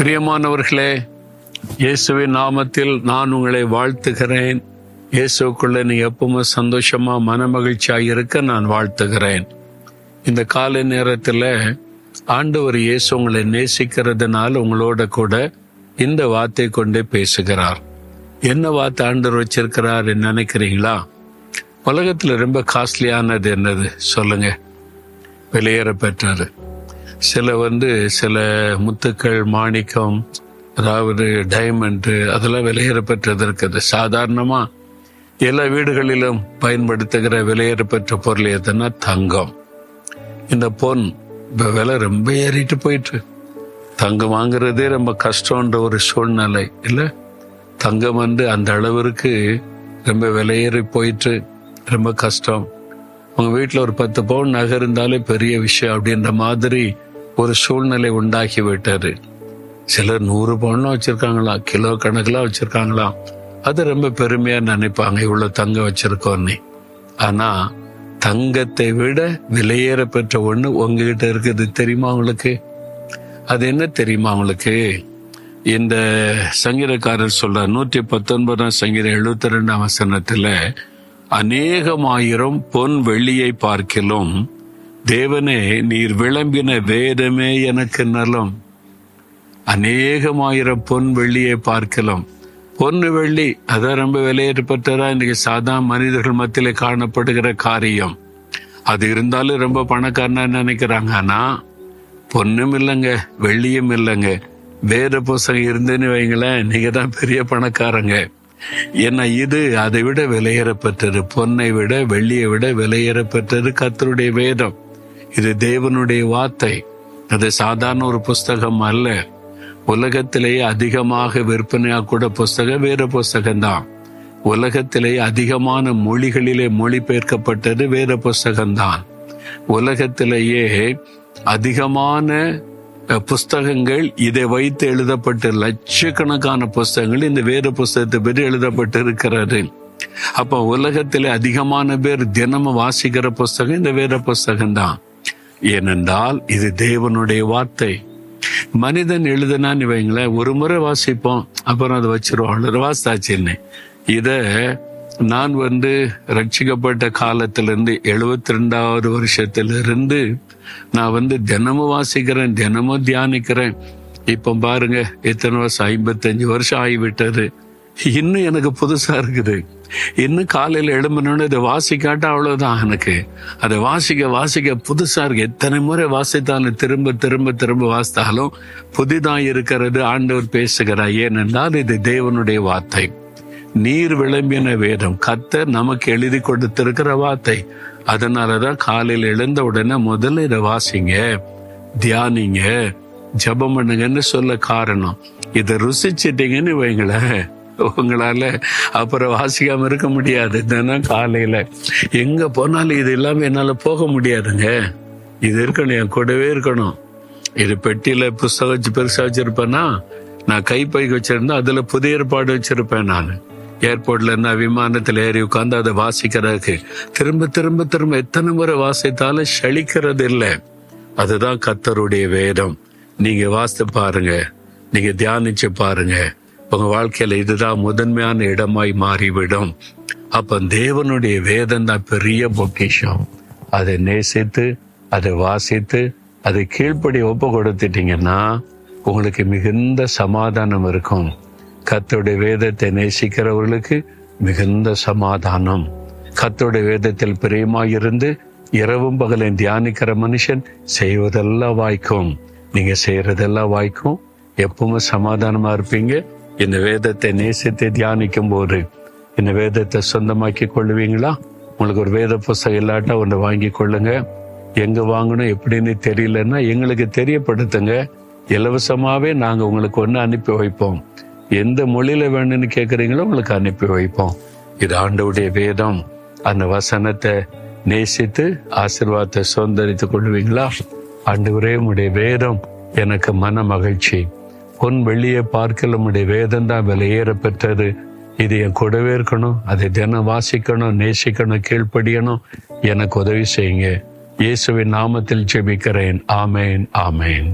பிரியமானவர்களே, இயேசுவின் நாமத்தில் நான் உங்களை வாழ்த்துகிறேன். இயேசுக்குள்ள நீ எப்பவுமே சந்தோஷமா மனமகிழ்ச்சியா இருக்க நான் வாழ்த்துகிறேன். இந்த காலை நேரத்துல ஆண்டவர் இயேசு உங்களை நேசிக்கிறதுனால உங்களோட கூட இந்த வார்த்தை கொண்டே பேசுகிறார். என்ன வார்த்தை ஆண்டவர் வச்சிருக்கிறார் நினைக்கிறீங்களா? உலகத்துல ரொம்ப காஸ்ட்லியானது என்னது சொல்லுங்க? வெளியேற பெற்றது. சில முத்துக்கள், மாணிக்கம், அதாவது டைமண்ட், அதெல்லாம் விலையேற பெற்றது இருக்குது. சாதாரணமா எல்லா வீடுகளிலும் பயன்படுத்துகிற விலையேற பெற்ற பொருள் எதுனா தங்கம். இந்த பொன் விலை ரொம்ப ஏறிட்டு போயிட்டு தங்கம் வாங்குறதே ரொம்ப கஷ்டம்ன்ற ஒரு சூழ்நிலை இல்லை. தங்கம் அந்த அளவிற்கு ரொம்ப விலையேறி போயிட்டு ரொம்ப கஷ்டம். உங்க வீட்டுல ஒரு 10 பவுன் நகை இருந்தாலே பெரிய விஷயம் அப்படின்ற மாதிரி ஒரு சூழ்நிலை உண்டாக்கி விட்டாரு. சிலர் 100 பவுன்லாம் வச்சிருக்காங்களாம், கிலோ கணக்கெல்லாம் வச்சிருக்காங்களாம். அது ரொம்ப பெருமையா நினைப்பாங்க, இவ்வளவு தங்கம் வச்சிருக்கோன்னு. ஆனா தங்கத்தை விட விலையேற பெற்ற ஒண்ணு உங்ககிட்ட இருக்குது. தெரியுமா உங்களுக்கு? அது என்ன தெரியுமா உங்களுக்கு? இந்த சங்கீதக்காரர் சொல்ற 119 சங்கீதம் 72 வசனத்துல, அநேகமாயிரம் பொன் வெள்ளியை பார்க்கிலும் தேவனே நீர் விளம்பின வேதமே எனக்கு நலம். அநேகமாயிரம் பொன் வெள்ளியை பார்க்கலாம். பொன்னு வெள்ளி அதான் ரொம்ப விலையேற்றப்பட்டதா இன்னைக்கு சாதாரண மனிதர்கள் மத்தியில காணப்படுகிற காரியம். அது இருந்தாலும் ரொம்ப பணக்காரனா நினைக்கிறாங்க. ஆனா பொண்ணும் இல்லைங்க, வெள்ளியும் இல்லைங்க, வேத புஸ்தகம் இருந்துன்னு வைங்களேன், நீங்க தான் பெரிய பணக்காரங்க. ஏன்னா இது அதை விட விலையேறப்பட்டது. பொன்னை விட வெள்ளியை விட விலையேறப்பட்டது கர்த்தருடைய வேதம். இது தேவனுடைய வார்த்தை. அது சாதாரண ஒரு புஸ்தகம் அல்ல. உலகத்திலேயே அதிகமாக விற்பனையாக கூட புஸ்தகம் வேற புஸ்தகம்தான். உலகத்திலேயே அதிகமான மொழிகளிலே மொழிபெயர்க்கப்பட்டது வேற புஸ்தகம்தான். உலகத்திலேயே அதிகமான புஸ்தகங்கள் இதை வைத்து எழுதப்பட்டு லட்சக்கணக்கான புஸ்தகங்கள் இந்த வேத புஸ்தகத்தை பற்றி எழுதப்பட்டு இருக்கிறது. அப்ப உலகத்திலே அதிகமான பேர் தினமும் வாசிக்கிற புஸ்தகம் இந்த வேத புஸ்தகம் தான். ஏனென்றால் இது தேவனுடைய வார்த்தை. மனிதன் எழுதுனான்னு வைங்களேன், ஒரு முறை வாசிப்போம், அப்புறம் அதை வச்சிருவோம், வாசித்தாச்சுன்னு. இத நான் ரட்சிக்கப்பட்ட காலத்திலிருந்து 72வது வருஷத்திலிருந்து நான் தினமும் வாசிக்கிறேன், தினமும் தியானிக்கிறேன். இப்ப பாருங்க எத்தனை வருஷம், 55 வருஷம் ஆகிவிட்டது. இன்னும் எனக்கு புதுசா இருக்குது. இன்னும் காலையில எழும்பணும்னு இதை வாசிக்காட்டா அவ்வளவுதான். எனக்கு அதை வாசிக்க புதுசா இருக்கு. எத்தனை முறை வாசித்தாலும் திரும்ப திரும்ப திரும்ப வாசித்தாலும் புதிதா இருக்கிறது. ஆண்டவர் பேசுகிறார். ஏனென்றால் இது தேவனுடைய வார்த்தை. நீர் விளம்பின வேதம், கர்த்தர் நமக்கு எழுதி கொடுத்திருக்கிற வார்த்தை. அதனாலதான் காலையில எழுந்த உடனே முதல்ல இதை வாசிங்க, தியானிங்க, ஜெபம் பண்ணுங்கன்னு சொல்ல காரணம். இதை ருசிச்சிட்டீங்கன்னு வைங்களேன், உங்களால அப்புறம் வாசிக்காம இருக்க முடியாது. தினம் காலையில எங்க போனாலும் இது இல்லாம என்னால போக முடியாதுங்க. இது இருக்கணும், என் கூடவே இருக்கணும். இது பெட்டியில புஸ்தகம் வச்சு பெருசா வச்சிருப்பேன்னா, நான் கைப்பைக்கு வச்சிருந்தா அதுல புதிய ஏற்பாடு வச்சிருப்பேன். நான் ஏர்போர்ட்ல இருந்தா விமானத்துல ஏறி உட்கார்ந்து அதை வாசிக்கிறதுக்கு திரும்ப திரும்ப திரும்ப எத்தனை முறை வாசித்தாலும் சலிக்கிறது இல்லை. அதுதான் கர்த்தருடைய வேதம். நீங்க வாசித்து பாருங்க, நீங்க தியானிச்சு பாருங்க, உங்க வாழ்க்கையில இதுதான் முதன்மையான இடமாய் மாறிவிடும். அப்ப தேவனுடைய வேதம் தான் பெரிய பொக்கிஷம். அதை நேசித்து, அதை வாசித்து, அதை கீழ்ப்படி ஒப்பு கொடுத்துட்டீங்கன்னா உங்களுக்கு மிகுந்த சமாதானம் இருக்கும். கர்த்தருடைய வேதத்தை நேசிக்கிறவர்களுக்கு மிகுந்த சமாதானம். கர்த்தருடைய வேதத்தில் பிரியமாயிருந்து இரவும் பகலையும் தியானிக்கிற மனுஷன் செய்வதெல்லாம் வாய்க்கும். நீங்க செய்யறதெல்லாம் வாய்க்கும். எப்பவுமே சமாதானமா இருப்பீங்க. இந்த வேதத்தை நேசித்து தியானிக்கும் போது இந்த வேதத்தை சொந்தமாக்கி கொள்ளுவீங்களா? உங்களுக்கு ஒரு வேத புஸ்தகம் இல்லாட்டா ஒன்று வாங்கி கொள்ளுங்க. எங்க வாங்கணும் எப்படின்னு தெரியலன்னா எங்களுக்கு தெரியப்படுத்துங்க. இலவசமாவே நாங்க உங்களுக்கு ஒன்று அனுப்பி வைப்போம். எந்த மொழியில வேணும்னு கேட்குறீங்களோ உங்களுக்கு அனுப்பி வைப்போம். இது ஆண்டவருடைய வேதம். அந்த வசனத்தை நேசித்து ஆசீர்வாதத்தை சுதந்திரித்துக் கொள்வீங்களா? ஆண்டவரே, உம்முடைய வேதம் எனக்கு மன மகிழ்ச்சி. பொன் வெள்ளியை பார்க்கல உம்முடைய வேதம் தான் விலையேற பெற்றது. இது என் கூடவே இருக்கணும். அதை தினம் வாசிக்கணும், நேசிக்கணும், கீழ்ப்படியணும். எனக்கு உதவி செய்யுங்க. இயேசுவின் நாமத்தில் ஜெபிக்கிறேன். ஆமேன், ஆமேன்.